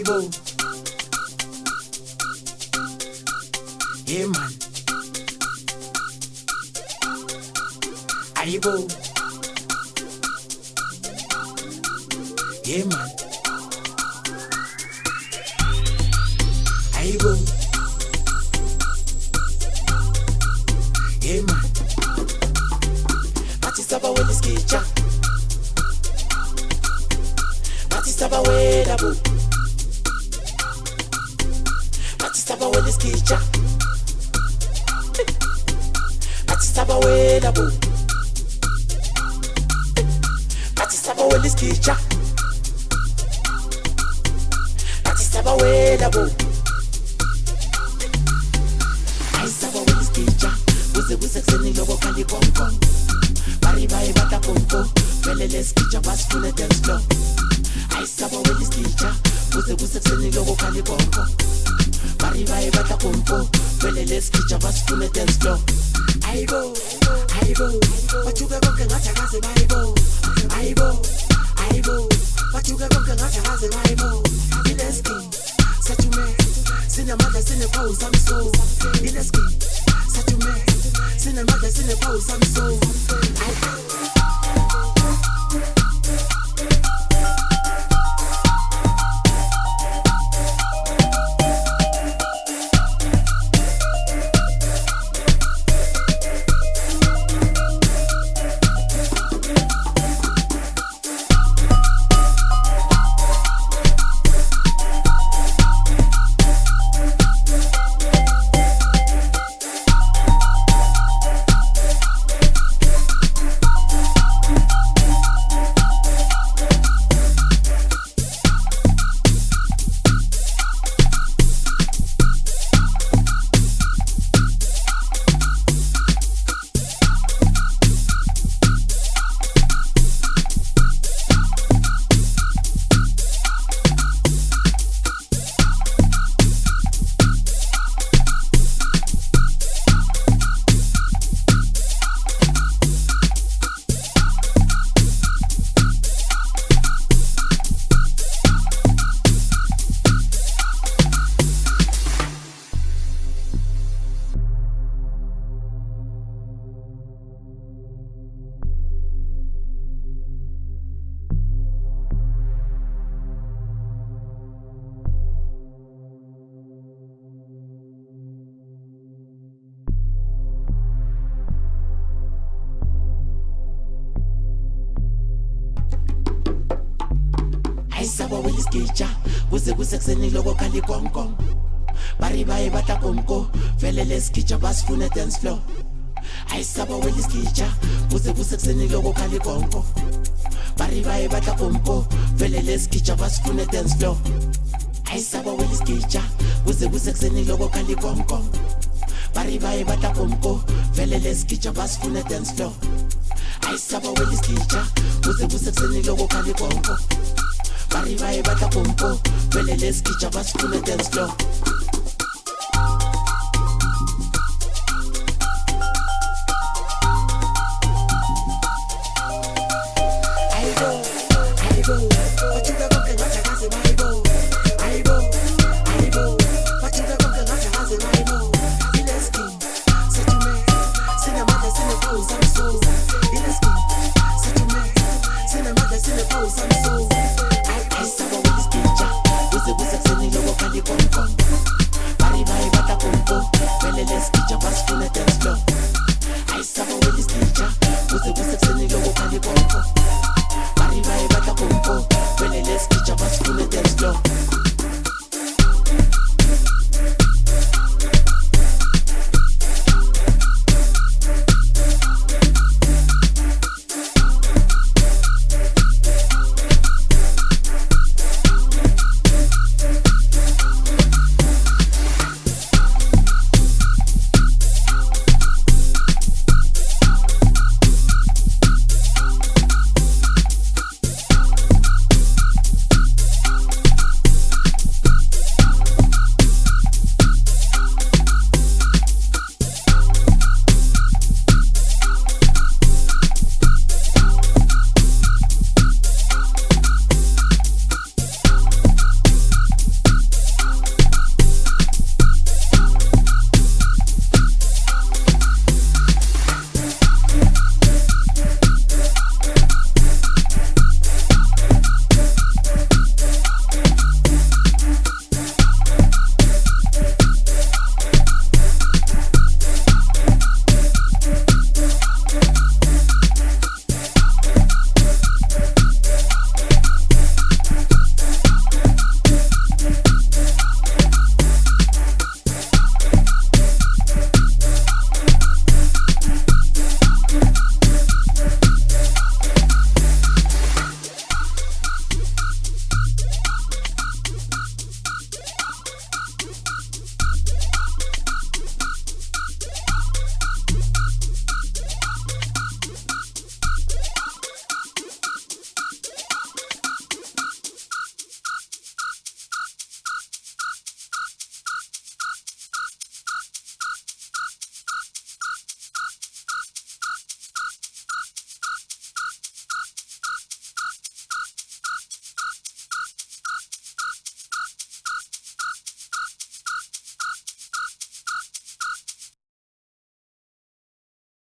Aibo. Yeah, man. Aibo. Yeah, man. Aibo. Yeah, man. Batisaba with the skicha. Batisaba with the boo. Batisaba with the skicha. Batisaba with the boo. Batisaba with the skicha. Batisaba with the boo. Batisaba with the skicha. Wuse seni logo kali bongo. Bariba bata pompo. Vele le skicha bas fune dance floor. Batisaba with the skicha. Wuse seni logo kali bongo. Bariba bata pompo. Vele le skicha bas fune dance floor. Aibo, Aibo, what you got going on? Aibo, Aibo, Aibo, what you got going on? Aibo, Ileski, Satume, Cinema, Cinepose, I'm so Ileski, Satume, Cinema, Cinepose, I'm so Saba with the skicha, wuse seni logo kali bongo. Bariba bata pompo, vele le skicha bas fune dance floor. Saba with the skicha, wuse seni logo kali bongo. Bariba bata pompo, vele le skicha bas fune dance floor. Saba with the skicha, wuse seni logo kali bongo. Bariba bata pompo, vele le skicha bas fune dance floor. Saba with the skicha, wuse seni logo kali bongo. Bariba bata pompo, vele le skicha bas fune dance floor. Aibo, Aibo, what you got going on? Aibo, Aibo, Aibo, what you got going on? Aibo, Ileski, Satume, Cinema, Cinepose, I'm so Ileski, Satume, Cinema, Cinepose, I'm so Saba with the skicha, wuse seni logo kali bongo. Bariba bata pompo, vele le skicha bas fune dance floor. Saba with the skicha, wuse seni logo